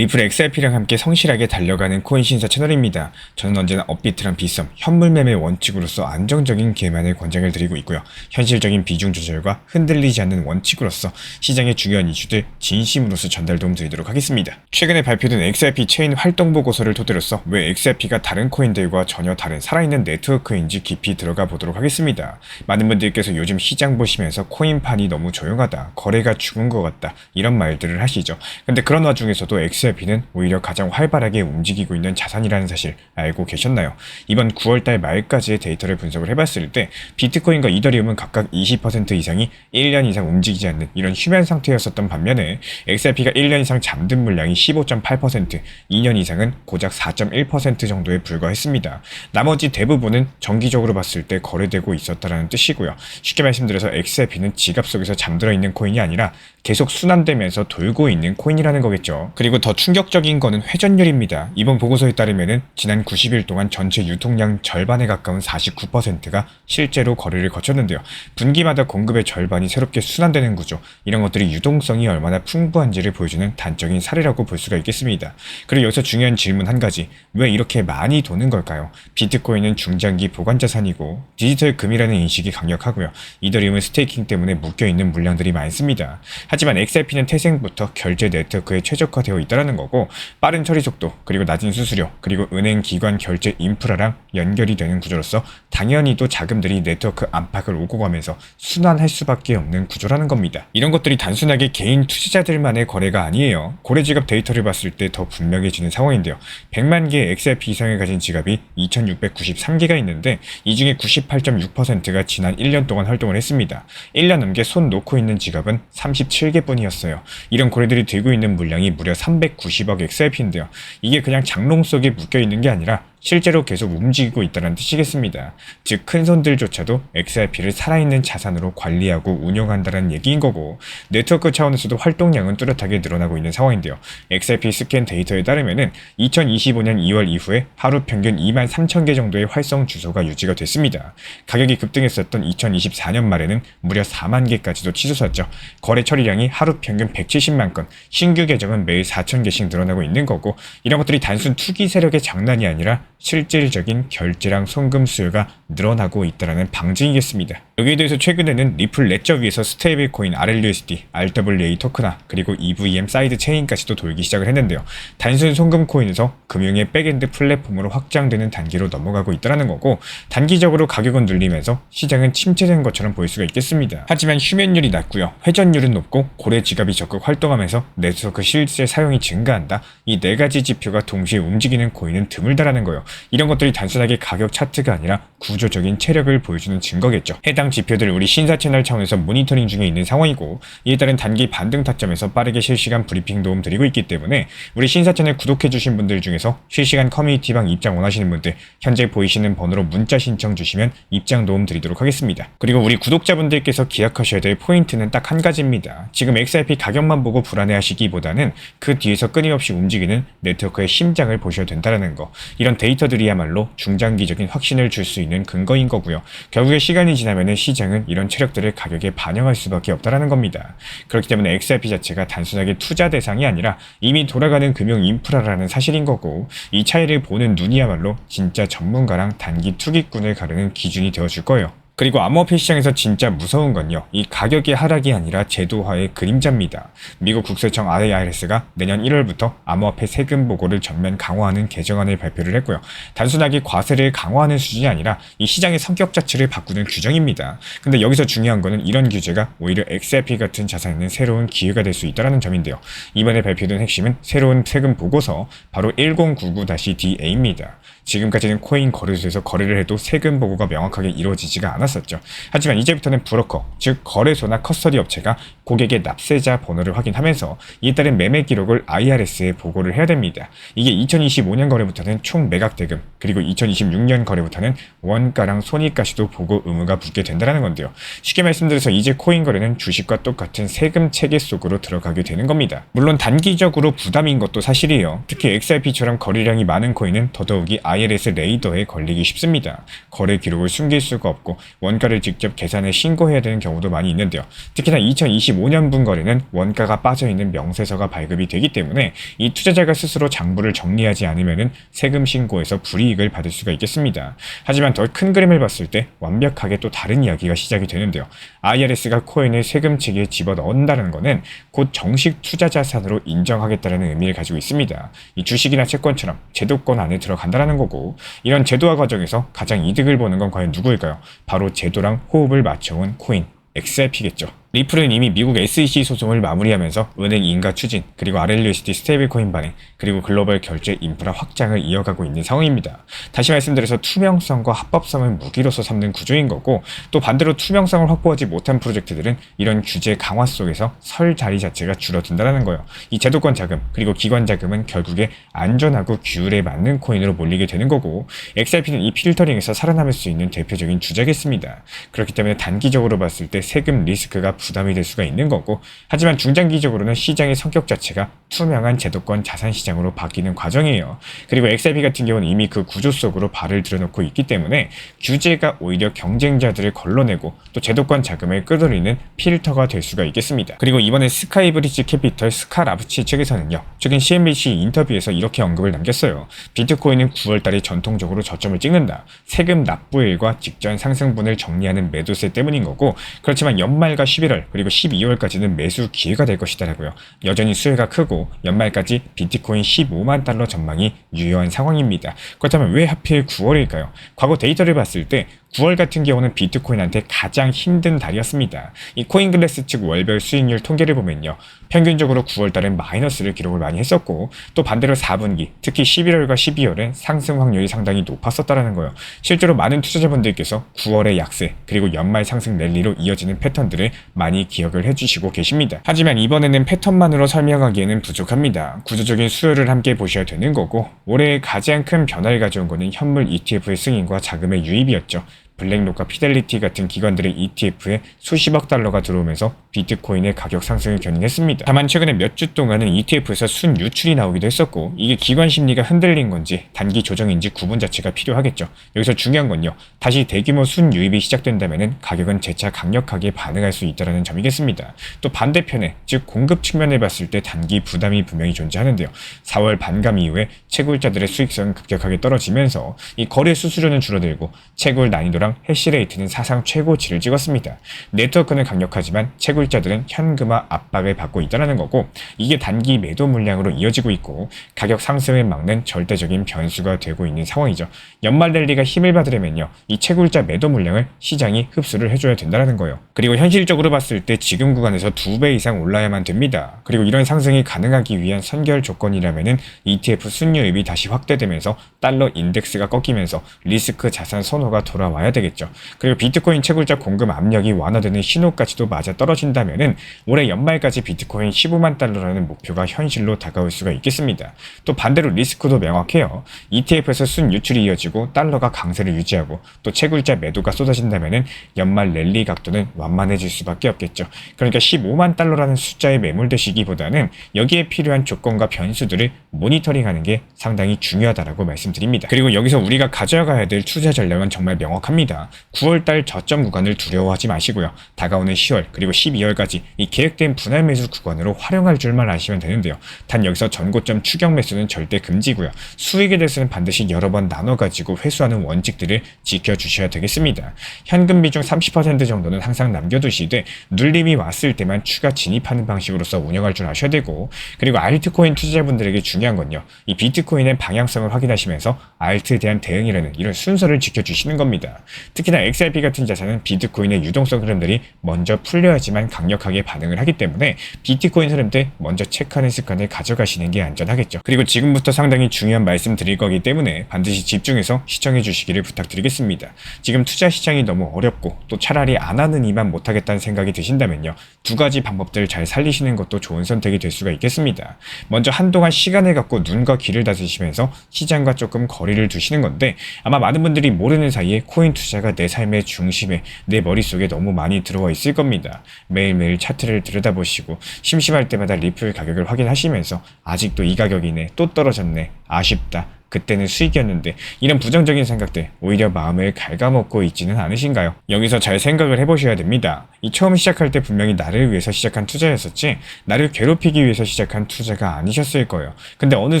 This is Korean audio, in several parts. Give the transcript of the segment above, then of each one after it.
리플 XRP랑 함께 성실하게 달려가는 코인 신사 채널입니다. 저는 언제나 업비트랑 빗썸, 현물 매매 원칙으로서 안정적인 개만을 권장을 드리고 있고요. 현실적인 비중 조절과 흔들리지 않는 원칙으로서 시장의 중요한 이슈들 진심으로서 전달 도움 드리도록 하겠습니다. 최근에 발표된 XRP 체인 활동 보고서를 토대로서 왜 XRP가 다른 코인들과 전혀 다른 살아있는 네트워크인지 깊이 들어가 보도록 하겠습니다. 많은 분들께서 요즘 시장 보시면서 코인판이 너무 조용하다, 거래가 죽은 것 같다 이런 말들을 하시죠. 근데 그런 와중에서도 XRP는 오히려 가장 활발하게 움직이고 있는 자산이라는 사실 알고 계셨나요? 이번 9월달 말까지의 데이터를 분석을 해봤을 때 비트코인과 이더리움은 각각 20% 이상이 1년 이상 움직이지 않는 이런 휴면 상태였었던 반면에 XRP가 1년 이상 잠든 물량이 15.8%, 2년 이상은 고작 4.1% 정도에 불과했습니다. 나머지 대부분은 정기적으로 봤을 때 거래되고 있었다는 뜻이고요. 쉽게 말씀드려서 XRP는 지갑 속에서 잠들어 있는 코인이 아니라 계속 순환되면서 돌고 있는 코인이라는 거겠죠. 그리고 더 충격적인 거는 회전율입니다. 이번 보고서에 따르면은 지난 90일 동안 전체 유통량 절반에 가까운 49%가 실제로 거래를 거쳤는데요. 분기마다 공급의 절반이 새롭게 순환되는 구조, 이런 것들이 유동성이 얼마나 풍부한지를 보여주는 단적인 사례라고 볼 수가 있겠습니다. 그리고 여기서 중요한 질문 한 가지, 왜 이렇게 많이 도는 걸까요? 비트코인은 중장기 보관 자산이고 디지털 금이라는 인식이 강력하고요. 이더리움은 스테이킹 때문에 묶여있는 물량들이 많습니다. 하지만 XRP는 태생부터 결제 네트워크에 최적화되어 있다는 거고, 빠른 처리 속도, 그리고 낮은 수수료, 그리고 은행 기관 결제 인프라랑 연결이 되는 구조로서 당연히 또 자금들이 네트워크 안팎을 오고 가면서 순환할 수밖에 없는 구조라는 겁니다. 이런 것들이 단순하게 개인 투자자들만의 거래가 아니에요. 고래 지갑 데이터를 봤을 때 더 분명해지는 상황인데요. 100만 개의 XRP 이상을 가진 지갑이 2693개가 있는데 이 중에 98.6%가 지난 1년 동안 활동을 했습니다. 1년 넘게 손 놓고 있는 지갑은 37개뿐이었어요. 이런 고래들이 들고 있는 물량이 무려 390억 XRP인데요. 이게 그냥 장롱 속에 묶여있는 게 아니라 실제로 계속 움직이고 있다는 뜻이겠습니다. 즉 큰 손들조차도 XRP를 살아있는 자산으로 관리하고 운용한다는 얘기인 거고, 네트워크 차원에서도 활동량은 뚜렷하게 늘어나고 있는 상황인데요. XRP 스캔 데이터에 따르면은 2025년 2월 이후에 하루 평균 23,000개 정도의 활성 주소가 유지가 됐습니다. 가격이 급등했었던 2024년 말에는 무려 4만 개까지도 치솟았죠. 거래 처리량이 하루 평균 170만 건, 신규 계정은 매일 4,000개씩 늘어나고 있는 거고, 이런 것들이 단순 투기 세력의 장난이 아니라 실질적인 결제량 송금 수요가 늘어나고 있다는 방증이겠습니다. 여기에 대해서 최근에는 리플 레저 위에서 스테이블 코인 RLUSD, RWA 토크나 그리고 EVM 사이드 체인까지도 돌기 시작을 했는데요. 단순 송금 코인에서 금융의 백엔드 플랫폼으로 확장되는 단계로 넘어가고 있다는 거고, 단기적으로 가격은 눌리면서 시장은 침체된 것처럼 보일 수가 있겠습니다. 하지만 휴면율이 낮고요, 회전율은 높고 고래 지갑이 적극 활동하면서 네트워크 실제 사용이 증가한다, 이 네 가지 지표가 동시에 움직이는 코인은 드물다라는 거예요. 이런 것들이 단순하게 가격 차트가 아니라 구조적인 체력을 보여주는 증거겠죠. 해당 지표들을 우리 신사 채널 차원에서 모니터링 중에 있는 상황이고, 이에 따른 단기 반등 타점에서 빠르게 실시간 브리핑 도움 드리고 있기 때문에 우리 신사 채널 구독해주신 분들 중에서 실시간 커뮤니티방 입장 원하시는 분들 현재 보이시는 번호로 문자 신청 주시면 입장 도움 드리도록 하겠습니다. 그리고 우리 구독자분들께서 기억하셔야 될 포인트는 딱 한 가지입니다. 지금 XRP 가격만 보고 불안해하시기보다는 그 뒤에서 끊임없이 움직이는 네트워크의 심장을 보셔야 된다는 거, 이런 데이터들이야말로 중장기적인 확신을 줄 수 있는 근거인 거고요. 결국에 시간이 지나면 시장은 이런 체력들을 가격에 반영할 수밖에 없다는 겁니다. 그렇기 때문에 XRP 자체가 단순하게 투자 대상이 아니라 이미 돌아가는 금융 인프라라는 사실인 거고, 이 차이를 보는 눈이야말로 진짜 전문가랑 단기 투기꾼을 가르는 기준이 되어줄 거예요. 그리고 암호화폐 시장에서 진짜 무서운 건요, 이 가격의 하락이 아니라 제도화의 그림자입니다. 미국 국세청 IRS가 내년 1월부터 암호화폐 세금 보고를 전면 강화하는 개정안을 발표를 했고요. 단순하게 과세를 강화하는 수준이 아니라 이 시장의 성격 자체를 바꾸는 규정입니다. 근데 여기서 중요한 거는 이런 규제가 오히려 XRP 같은 자산에는 새로운 기회가 될 수 있다는 점인데요. 이번에 발표된 핵심은 새로운 세금 보고서, 바로 1099-DA입니다. 지금까지는 코인 거래소에서 거래를 해도 세금 보고가 명확하게 이루어지지가 않았었죠. 하지만 이제부터는 브로커, 즉 거래소나 커스터디 업체가 고객의 납세자 번호를 확인하면서 이에 따른 매매 기록을 IRS에 보고를 해야 됩니다. 이게 2025년 거래부터는 총 매각 대금, 그리고 2026년 거래부터는 원가랑 손익까지도 보고 의무가 붙게 된다는 건데요. 쉽게 말씀드려서 이제 코인 거래는 주식과 똑같은 세금 체계 속으로 들어가게 되는 겁니다. 물론 단기적으로 부담인 것도 사실이에요. 특히 XRP처럼 거래량이 많은 코인은 더더욱이 IRS 레이더에 걸리기 쉽습니다. 거래 기록을 숨길 수가 없고 원가를 직접 계산해 신고해야 되는 경우도 많이 있는데요. 특히나 2025년분 거래는 원가가 빠져있는 명세서가 발급이 되기 때문에 이 투자자가 스스로 장부를 정리하지 않으면 세금 신고에서 불이익을 받을 수가 있겠습니다. 하지만 더 큰 그림을 봤을 때 완벽하게 또 다른 이야기가 시작이 되는데요. IRS가 코인을 세금 체계에 집어넣는다는 것은 곧 정식 투자 자산으로 인정하겠다는 의미를 가지고 있습니다. 이 주식이나 채권처럼 제도권 안에 들어간다는 거고, 이런 제도화 과정에서 가장 이득을 보는 건 과연 누구일까요? 바로 제도랑 호흡을 맞춰온 코인 XRP겠죠. 리플은 이미 미국 SEC 소송을 마무리하면서 은행 인가 추진, 그리고 RLUSD 스테이블 코인 발행, 그리고 글로벌 결제 인프라 확장을 이어가고 있는 상황입니다. 다시 말씀드려서 투명성과 합법성을 무기로서 삼는 구조인 거고, 또 반대로 투명성을 확보하지 못한 프로젝트들은 이런 규제 강화 속에서 설 자리 자체가 줄어든다는 거예요. 이 제도권 자금, 그리고 기관 자금은 결국에 안전하고 규율에 맞는 코인으로 몰리게 되는 거고, XRP는 이 필터링에서 살아남을 수 있는 대표적인 주제겠습니다. 그렇기 때문에 단기적으로 봤을 때 세금 리스크가 부담이 될 수가 있는 거고, 하지만 중장기적으로는 시장의 성격 자체가 투명한 제도권 자산 시장으로 바뀌는 과정이에요. 그리고 XRP 같은 경우는 이미 그 구조 속으로 발을 들여놓고 있기 때문에 규제가 오히려 경쟁자들을 걸러내고 또 제도권 자금을 끌어들이는 필터가 될 수가 있겠습니다. 그리고 이번에 스카이브리지 캐피털 스카라브치 측에서는요, 최근 CNBC 인터뷰에서 이렇게 언급을 남겼어요. 비트코인은 9월달에 전통적으로 저점을 찍는다. 세금 납부일과 직전 상승분을 정리하는 매도세 때문인 거고, 그렇지만 연말과 11월 그리고 12월까지는 매수 기회가 될 것이다라고요. 여전히 수혜가 크고 연말까지 비트코인 15만 달러 전망이 유효한 상황입니다. 그렇다면 왜 하필 9월일까요? 과거 데이터를 봤을 때 9월 같은 경우는 비트코인한테 가장 힘든 달이었습니다. 이 코인글래스 측 월별 수익률 통계를 보면요, 평균적으로 9월달엔 마이너스를 기록을 많이 했었고, 또 반대로 4분기, 특히 11월과 12월엔 상승 확률이 상당히 높았었다는 거예요. 실제로 많은 투자자분들께서 9월의 약세, 그리고 연말 상승 랠리로 이어지는 패턴들을 많이 기억을 해주시고 계십니다. 하지만 이번에는 패턴만으로 설명하기에는 부족합니다. 구조적인 수요를 함께 보셔야 되는 거고, 올해 가장 큰 변화를 가져온 것은 현물 ETF의 승인과 자금의 유입이었죠. 블랙록과 피델리티 같은 기관들의 ETF에 수십억 달러가 들어오면서 비트코인의 가격 상승을 견인했습니다. 다만 최근에 몇 주 동안은 ETF에서 순유출이 나오기도 했었고, 이게 기관 심리가 흔들린 건지 단기 조정인지 구분 자체가 필요하겠죠. 여기서 중요한 건요, 다시 대규모 순유입이 시작된다면 가격은 재차 강력하게 반응할 수 있다는 점이겠습니다. 또 반대편에, 즉 공급 측면을 봤을 때 단기 부담이 분명히 존재하는데요. 4월 반감 이후에 채굴자들의 수익성은 급격하게 떨어지면서 이 거래 수수료는 줄어들고 채굴 난이도랑 해시레이트는 사상 최고치를 찍었습니다. 네트워크는 강력하지만 채굴자들은 현금화 압박을 받고 있다는 거고, 이게 단기 매도 물량으로 이어지고 있고 가격 상승을 막는 절대적인 변수가 되고 있는 상황이죠. 연말 랠리가 힘을 받으려면요, 이 채굴자 매도 물량을 시장이 흡수를 해줘야 된다는 거예요. 그리고 현실적으로 봤을 때 지금 구간에서 2배 이상 올라야만 됩니다. 그리고 이런 상승이 가능하기 위한 선결 조건이라면은 ETF 순유입이 다시 확대되면서 달러 인덱스가 꺾이면서 리스크 자산 선호가 돌아와야 되겠죠. 그리고 비트코인 채굴자 공급 압력이 완화되는 신호까지도 맞아 떨어진다면은 올해 연말까지 비트코인 15만 달러라는 목표가 현실로 다가올 수가 있겠습니다. 또 반대로 리스크도 명확해요. ETF에서 순유출이 이어지고 달러가 강세를 유지하고 또 채굴자 매도가 쏟아진다면은 연말 랠리 각도는 완만해질 수밖에 없겠죠. 그러니까 15만 달러라는 숫자에 매몰되시기보다는 여기에 필요한 조건과 변수들을 모니터링하는 게 상당히 중요하다라고 말씀드립니다. 그리고 여기서 우리가 가져가야 될 투자 전략은 정말 명확합니다. 9월달 저점 구간을 두려워하지 마시고요. 다가오는 10월 그리고 12월까지 이 계획된 분할 매수 구간으로 활용할 줄만 아시면 되는데요. 단 여기서 전고점 추격 매수는 절대 금지고요. 수익에 대해서는 반드시 여러 번 나눠가지고 회수하는 원칙들을 지켜주셔야 되겠습니다. 현금 비중 30% 정도는 항상 남겨두시되 눌림이 왔을 때만 추가 진입하는 방식으로서 운영할 줄 아셔야 되고, 그리고 알트코인 투자자분들에게 중요한 건요, 이 비트코인의 방향성을 확인하시면서 알트에 대한 대응이라는 이런 순서를 지켜주시는 겁니다. 특히나 XRP 같은 자산은 비트코인의 유동성 흐름들이 먼저 풀려야지만 강력하게 반응을 하기 때문에 비트코인 흐름들 먼저 체크하는 습관을 가져가시는 게 안전하겠죠. 그리고 지금부터 상당히 중요한 말씀 드릴 거기 때문에 반드시 집중해서 시청해 주시기를 부탁드리겠습니다. 지금 투자 시장이 너무 어렵고 또 차라리 안 하는 이만 못하겠다는 생각이 드신다면요, 두 가지 방법들을 잘 살리시는 것도 좋은 선택이 될 수가 있겠습니다. 먼저 한동안 시간을 갖고 눈과 귀를 다스시면서 시장과 조금 거리를 두시는 건데, 아마 많은 분들이 모르는 사이에 코인 투자가 내 삶의 중심에, 내 머릿속에 너무 많이 들어와 있을 겁니다. 매일매일 차트를 들여다보시고 심심할 때마다 리플 가격을 확인하시면서 아직도 이 가격이네, 또 떨어졌네, 아쉽다, 그때는 수익이었는데 이런 부정적인 생각들 오히려 마음을 갉아먹고 있지는 않으신가요? 여기서 잘 생각을 해보셔야 됩니다. 이 처음 시작할 때 분명히 나를 위해서 시작한 투자였었지 나를 괴롭히기 위해서 시작한 투자가 아니셨을 거예요. 근데 어느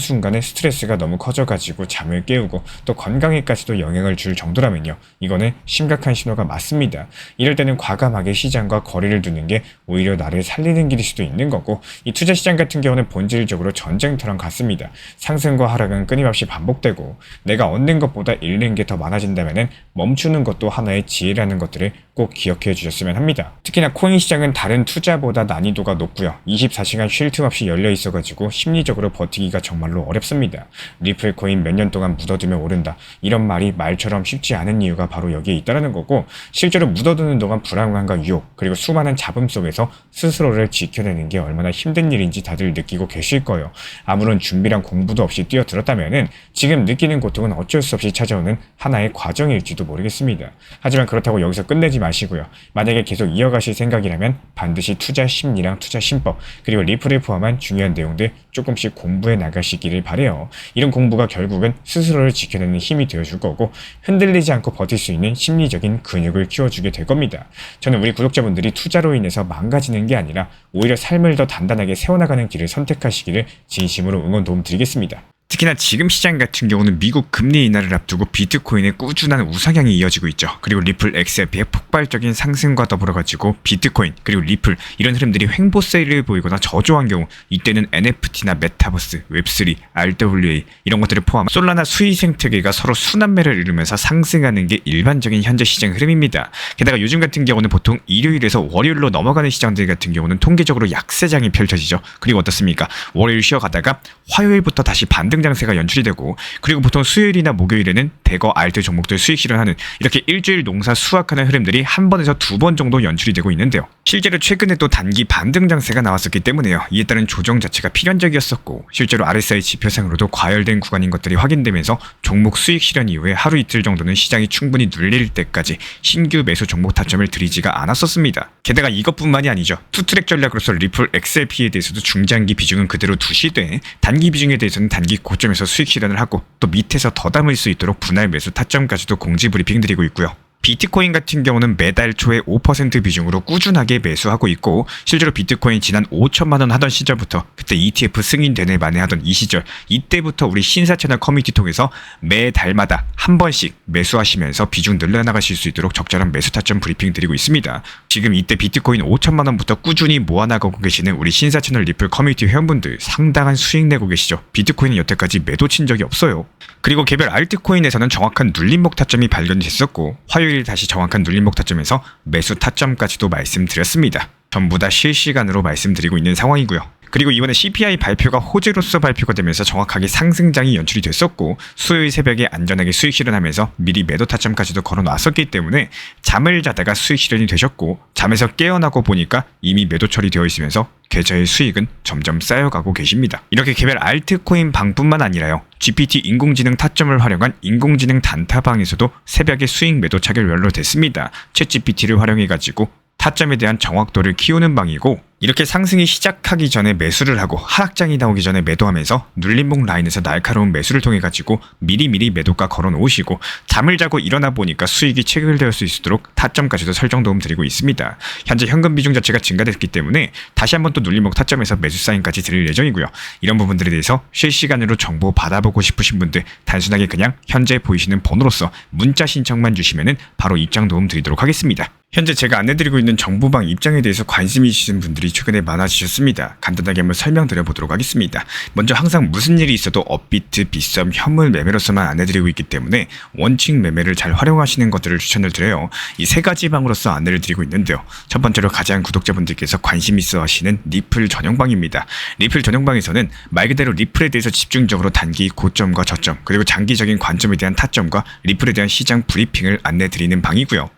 순간에 스트레스가 너무 커져가지고 잠을 깨우고 또 건강에까지도 영향을 줄 정도라면요. 이거는 심각한 신호가 맞습니다. 이럴 때는 과감하게 시장과 거리를 두는 게 오히려 나를 살리는 길일 수도 있는 거고 이 투자 시장 같은 경우는 본질적으로 전쟁터랑 같습니다. 상승과 하락은 끊임없이 반복되고 내가 얻는 것보다 잃는 게 더 많아진다면 멈추는 것도 하나의 지혜라는 것들을 꼭 기억해 주셨으면 합니다. 특히나 코인 시장은 다른 투자보다 난이도가 높고요. 24시간 쉴 틈 없이 열려 있어가지고 심리적으로 버티기가 정말로 어렵습니다. 리플 코인 몇 년 동안 묻어두면 오른다. 이런 말이 말처럼 쉽지 않은 이유가 바로 여기에 있다는 거고 실제로 묻어두는 동안 불안감과 유혹 그리고 수많은 잡음 속에서 스스로를 지켜내는 게 얼마나 힘든 일인지 다들 느끼고 계실 거예요. 아무런 준비랑 공부도 없이 뛰어들었다면은 지금 느끼는 고통은 어쩔 수 없이 찾아오는 하나의 과정일지도 모르겠습니다. 하지만 그렇다고 여기서 끝내지 마시고요. 만약에 계속 이어가실 생각이라면 반드시 투자 심리랑 투자 심법 그리고 리플을 포함한 중요한 내용들 조금씩 공부해 나가시기를 바래요. 이런 공부가 결국은 스스로를 지켜내는 힘이 되어줄 거고 흔들리지 않고 버틸 수 있는 심리적인 근육을 키워주게 될 겁니다. 저는 우리 구독자분들이 투자로 인해서 망가지는 게 아니라 오히려 삶을 더 단단하게 세워나가는 길을 선택하시기를 진심으로 응원 도움 드리겠습니다. 특히나 지금 시장 같은 경우는 미국 금리 인하를 앞두고 비트코인의 꾸준한 우상향이 이어지고 있죠. 그리고 리플 XRP의 폭발적인 상승과 더불어가지고 비트코인 그리고 리플 이런 흐름들이 횡보세를 보이거나 저조한 경우 이때는 NFT나 메타버스, 웹3, RWA 이런 것들을 포함한 솔라나 수익 생태계가 서로 순환매를 이루면서 상승하는 게 일반적인 현재 시장 흐름입니다. 게다가 요즘 같은 경우는 보통 일요일에서 월요일로 넘어가는 시장들 같은 경우는 통계적으로 약세장이 펼쳐지죠. 그리고 어떻습니까? 월요일 쉬어가다가 화요일부터 다시 반등 장세가 연출이 되고 그리고 보통 수요일이나 목요일에는 대거 알트 종목들 수익 실현하는 이렇게 일주일 농사 수확하는 흐름들이 한 번에서 두 번 정도 연출이 되고 있는데요. 실제로 최근에 또 단기 반등 장세가 나왔었기 때문에요. 이에 따른 조정 자체가 필연적이었었고 실제로 RSI 지표상으로도 과열된 구간인 것들이 확인되면서 종목 수익 실현 이후에 하루 이틀 정도는 시장이 충분히 눌릴 때까지 신규 매수 종목 타점을 들이지가 않았었습니다. 게다가 이것뿐만이 아니죠. 투트랙 전략으로서 리플 XRP에 대해서도 중장기 비중은 그대로 두시되 단기 비중에 대해서는 단기 고점에서 수익 실현을 하고 또 밑에서 더 담을 수 있도록 분할 매수 타점까지도 공지 브리핑 드리고 있고요. 비트코인 같은 경우는 매달 초에 5% 비중으로 꾸준하게 매수하고 있고 실제로 비트코인 지난 5천만 원 하던 시절부터 그때 ETF 승인되네 만에 하던 이 시절 이때부터 우리 신사 채널 커뮤니티 통해서 매달마다 한 번씩 매수하시면서 비중 늘려나가실 수 있도록 적절한 매수 타점 브리핑 드리고 있습니다. 지금 이때 비트코인 5천만 원부터 꾸준히 모아나가고 계시는 우리 신사 채널 리플 커뮤니티 회원분들 상당한 수익 내고 계시죠. 비트코인은 여태까지 매도 친 적이 없어요. 그리고 개별 알트코인에서는 정확한 눌림목 타점이 발견이 됐었고 화요일 다시 정확한 눌림목 타점에서 매수 타점까지도 말씀드렸습니다. 전부 다 실시간으로 말씀드리고 있는 상황이고요. 그리고 이번에 CPI 발표가 호재로서 발표가 되면서 정확하게 상승장이 연출이 됐었고 수요일 새벽에 안전하게 수익 실현하면서 미리 매도 타점까지도 걸어놨었기 때문에 잠을 자다가 수익 실현이 되셨고 잠에서 깨어나고 보니까 이미 매도 처리되어 있으면서 계좌의 수익은 점점 쌓여가고 계십니다. 이렇게 개별 알트코인 방뿐만 아니라요. GPT 인공지능 타점을 활용한 인공지능 단타방에서도 새벽에 수익 매도 차결 연료됐습니다. 챗GPT를 활용해가지고 타점에 대한 정확도를 키우는 방이고 이렇게 상승이 시작하기 전에 매수를 하고 하락장이 나오기 전에 매도하면서 눌림목 라인에서 날카로운 매수를 통해 가지고 미리미리 매도가 걸어 놓으시고 잠을 자고 일어나 보니까 수익이 체결될 수 있도록 타점까지도 설정 도움 드리고 있습니다. 현재 현금 비중 자체가 증가됐기 때문에 다시 한번 또 눌림목 타점에서 매수 사인까지 드릴 예정이고요. 이런 부분들에 대해서 실시간으로 정보 받아보고 싶으신 분들 단순하게 그냥 현재 보이시는 번호로서 문자 신청만 주시면은 바로 입장 도움 드리도록 하겠습니다. 현재 제가 안내드리고 있는 정보방 입장에 대해서 관심이 있으신 분들이 최근에 많아지셨습니다. 간단하게 한번 설명드려보도록 하겠습니다. 먼저 항상 무슨 일이 있어도 업비트, 빗썸, 현물 매매로서만 안내드리고 있기 때문에 원칙 매매를 잘 활용하시는 것들을 추천을 드려요. 이 세 가지 방으로서 안내를 드리고 있는데요. 첫 번째로 가장 구독자분들께서 관심 있어 하시는 리플 전용방입니다. 리플 전용방에서는 말 그대로 리플에 대해서 집중적으로 단기 고점과 저점 그리고 장기적인 관점에 대한 타점과 리플에 대한 시장 브리핑을 안내드리는 방이고요.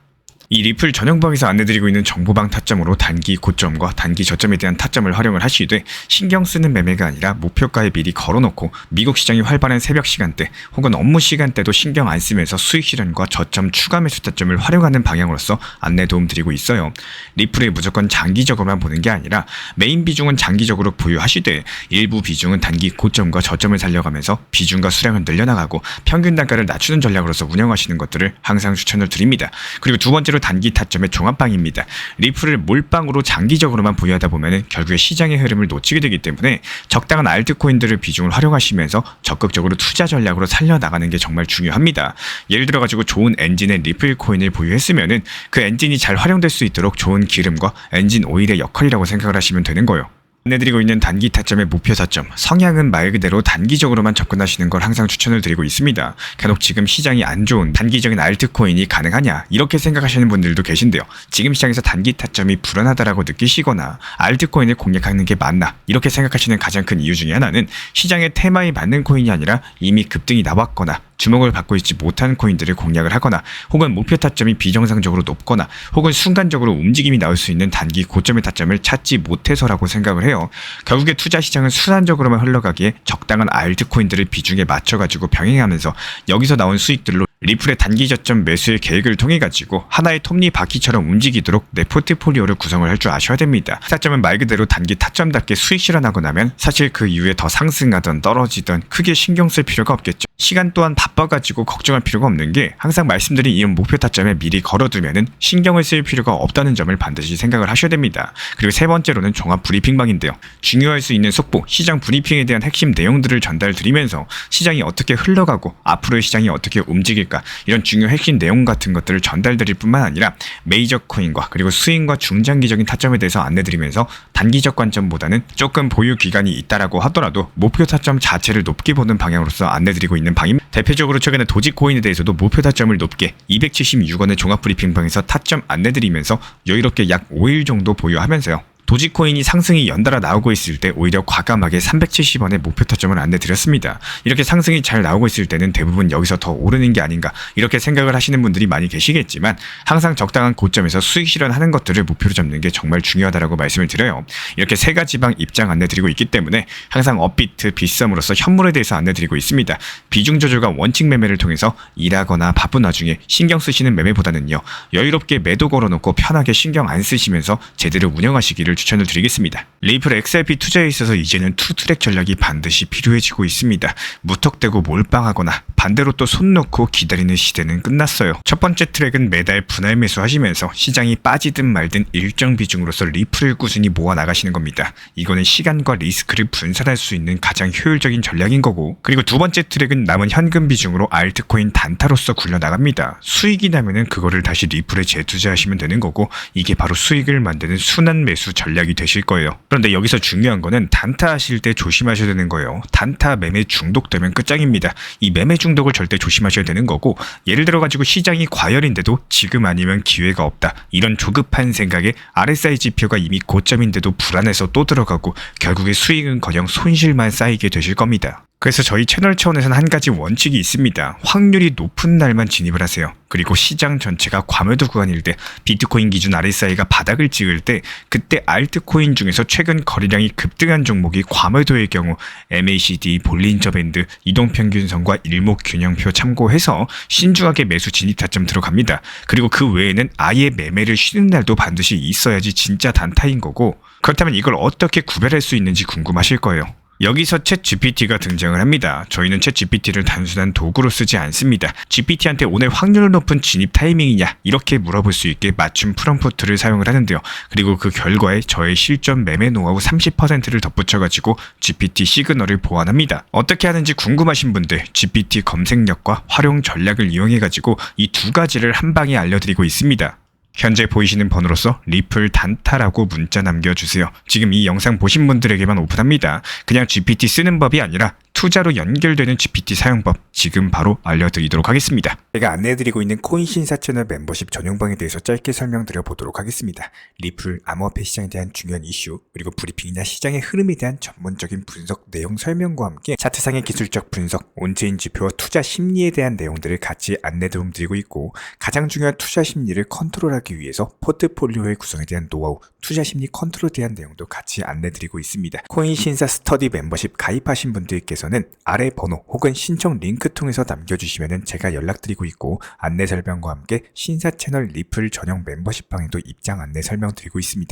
이 리플 전용방에서 안내드리고 있는 정보방 타점으로 단기 고점과 단기 저점에 대한 타점을 활용을 하시되 신경 쓰는 매매가 아니라 목표가에 미리 걸어놓고 미국 시장이 활발한 새벽 시간대 혹은 업무 시간대도 신경 안 쓰면서 수익 실현과 저점 추가 매수 타점을 활용하는 방향으로서 안내 도움 드리고 있어요. 리플에 무조건 장기적으로만 보는 게 아니라 메인 비중은 장기적으로 보유하시되 일부 비중은 단기 고점과 저점을 살려가면서 비중과 수량을 늘려나가고 평균 단가를 낮추는 전략으로서 운영하시는 것들을 항상 추천을 드립니다. 그리고 두 번째로 단기 타점의 종합방입니다. 리플을 몰빵으로 장기적으로만 보유하다 보면 결국에 시장의 흐름을 놓치게 되기 때문에 적당한 알트코인들을 비중을 활용하시면서 적극적으로 투자 전략으로 살려나가는 게 정말 중요합니다. 예를 들어가지고 좋은 엔진의 리플 코인을 보유했으면은 그 엔진이 잘 활용될 수 있도록 좋은 기름과 엔진 오일의 역할이라고 생각을 하시면 되는 거예요. 안내드리고 있는 단기 타점의 목표 타점, 성향은 말 그대로 단기적으로만 접근하시는 걸 항상 추천을 드리고 있습니다. 간혹 지금 시장이 안 좋은 단기적인 알트코인이 가능하냐 이렇게 생각하시는 분들도 계신데요. 지금 시장에서 단기 타점이 불안하다라고 느끼시거나 알트코인을 공략하는 게 맞나 이렇게 생각하시는 가장 큰 이유 중에 하나는 시장의 테마에 맞는 코인이 아니라 이미 급등이 나왔거나 주목을 받고 있지 못한 코인들을 공략을 하거나 혹은 목표 타점이 비정상적으로 높거나 혹은 순간적으로 움직임이 나올 수 있는 단기 고점의 타점을 찾지 못해서라고 생각을 해요. 결국에 투자 시장은 순환적으로만 흘러가기에 적당한 알트코인들을 비중에 맞춰가지고 병행하면서 여기서 나온 수익들로 리플의 단기 저점 매수의 계획을 통해 가지고 하나의 톱니바퀴처럼 움직이도록 내 포트폴리오를 구성을 할 줄 아셔야 됩니다. 타점은 말 그대로 단기 타점답게 수익 실현하고 나면 사실 그 이후에 더 상승하던 떨어지던 크게 신경 쓸 필요가 없겠죠. 시간 또한 바빠가지고 걱정할 필요가 없는 게 항상 말씀드린 이런 목표 타점에 미리 걸어두면은 신경을 쓸 필요가 없다는 점을 반드시 생각을 하셔야 됩니다. 그리고 세 번째로는 종합 브리핑방인데요. 중요할 수 있는 속보, 시장 브리핑에 대한 핵심 내용들을 전달드리면서 시장이 어떻게 흘러가고 앞으로의 시장이 어떻게 움직일까 이런 중요 핵심 내용 같은 것들을 전달드릴 뿐만 아니라 메이저 코인과 그리고 스윙과 중장기적인 타점에 대해서 안내드리면서 단기적 관점보다는 조금 보유 기간이 있다라고 하더라도 목표 타점 자체를 높게 보는 방향으로서 안내드리고 있는 방입니다. 대표적으로 최근에 도지코인에 대해서도 목표 타점을 높게 276원의 종합 브리핑방에서 타점 안내드리면서 여유롭게 약 5일 정도 보유하면서요. 도지코인이 상승이 연달아 나오고 있을 때 오히려 과감하게 370원의 목표 타점을 안내드렸습니다. 이렇게 상승이 잘 나오고 있을 때는 대부분 여기서 더 오르는 게 아닌가 이렇게 생각을 하시는 분들이 많이 계시겠지만 항상 적당한 고점에서 수익 실현하는 것들을 목표로 잡는 게 정말 중요하다고 말씀을 드려요. 이렇게 세 가지 방 입장 안내드리고 있기 때문에 항상 업비트, 빗썸으로서 현물에 대해서 안내드리고 있습니다. 비중 조절과 원칙 매매를 통해서 일하거나 바쁜 와중에 신경 쓰시는 매매보다는요. 여유롭게 매도 걸어놓고 편하게 신경 안 쓰시면서 제대로 운영하시기를 추천을 드리겠습니다. 리플 XRP 투자에 있어서 이제는 투트랙 전략이 반드시 필요해지고 있습니다. 무턱대고 몰빵하거나 반대로 또 손 놓고 기다리는 시대는 끝났어요. 첫 번째 트랙은 매달 분할 매수하시면서 시장이 빠지든 말든 일정 비중으로서 리플을 꾸준히 모아 나가시는 겁니다. 이거는 시간과 리스크를 분산할 수 있는 가장 효율적인 전략인 거고, 그리고 두 번째 트랙은 남은 현금 비중으로 알트코인 단타로서 굴려나갑니다. 수익이 나면은 그거를 다시 리플에 재투자하시면 되는 거고, 이게 바로 수익을 만드는 순환 매수 전략이 되실 거예요. 그런데 여기서 중요한 거는 단타 하실 때 조심하셔야 되는 거예요. 단타 매매 중독되면 끝장입니다. 이 매매 중독을 절대 조심하셔야 되는 거고, 예를 들어가지고 시장이 과열인데도 지금 아니면 기회가 없다, 이런 조급한 생각에 RSI 지표가 이미 고점인데도 불안해서 또 들어가고 결국에 수익은커녕 손실만 쌓이게 되실 겁니다. 그래서 저희 채널 차원에서는 한 가지 원칙이 있습니다. 확률이 높은 날만 진입을 하세요. 그리고 시장 전체가 과매도 구간일 때, 비트코인 기준 RSI가 바닥을 찍을 때, 그때 알트코인 중에서 최근 거래량이 급등한 종목이 과매도의 경우 MACD, 볼린저 밴드, 이동평균선과 일목균형표 참고해서 신중하게 매수 진입 타점 들어갑니다. 그리고 그 외에는 아예 매매를 쉬는 날도 반드시 있어야지 진짜 단타인 거고, 그렇다면 이걸 어떻게 구별할 수 있는지 궁금하실 거예요. 여기서 챗GPT가 등장을 합니다. 저희는 챗GPT를 단순한 도구로 쓰지 않습니다. GPT한테 오늘 확률 높은 진입 타이밍이냐 이렇게 물어볼 수 있게 맞춤 프롬프트를 사용을 하는데요. 그리고 그 결과에 저의 실전 매매 노하우 30%를 덧붙여가지고 GPT 시그널을 보완합니다. 어떻게 하는지 궁금하신 분들 GPT 검색력과 활용 전략을 이용해가지고 이 두 가지를 한 방에 알려드리고 있습니다. 현재 보이시는 번호로서 리플 단타라고 문자 남겨주세요. 지금 이 영상 보신 분들에게만 오픈합니다. 그냥 GPT 쓰는 법이 아니라 투자로 연결되는 GPT 사용법 지금 바로 알려드리도록 하겠습니다. 제가 안내해드리고 있는 코인 신사 채널 멤버십 전용방에 대해서 짧게 설명드려 보도록 하겠습니다. 리플, 암호화폐 시장에 대한 중요한 이슈, 그리고 브리핑이나 시장의 흐름에 대한 전문적인 분석 내용 설명과 함께 차트상의 기술적 분석, 온체인 지표와 투자 심리에 대한 내용들을 같이 안내 도움드리고 있고, 가장 중요한 투자 심리를 컨트롤하기 위해서 포트폴리오의 구성에 대한 노하우, 투자 심리 컨트롤에 대한 내용도 같이 안내드리고 있습니다. 코인 신사 스터디 멤버십 가입하신 분들께서는 아래 번호 혹은 신청 링크 통해서 남겨주시면 제가 연락드리고 있고, 안내 설명과 함께 신사 채널 리플 전용 멤버십 방에도 입장 안내 설명드리고 있습니다.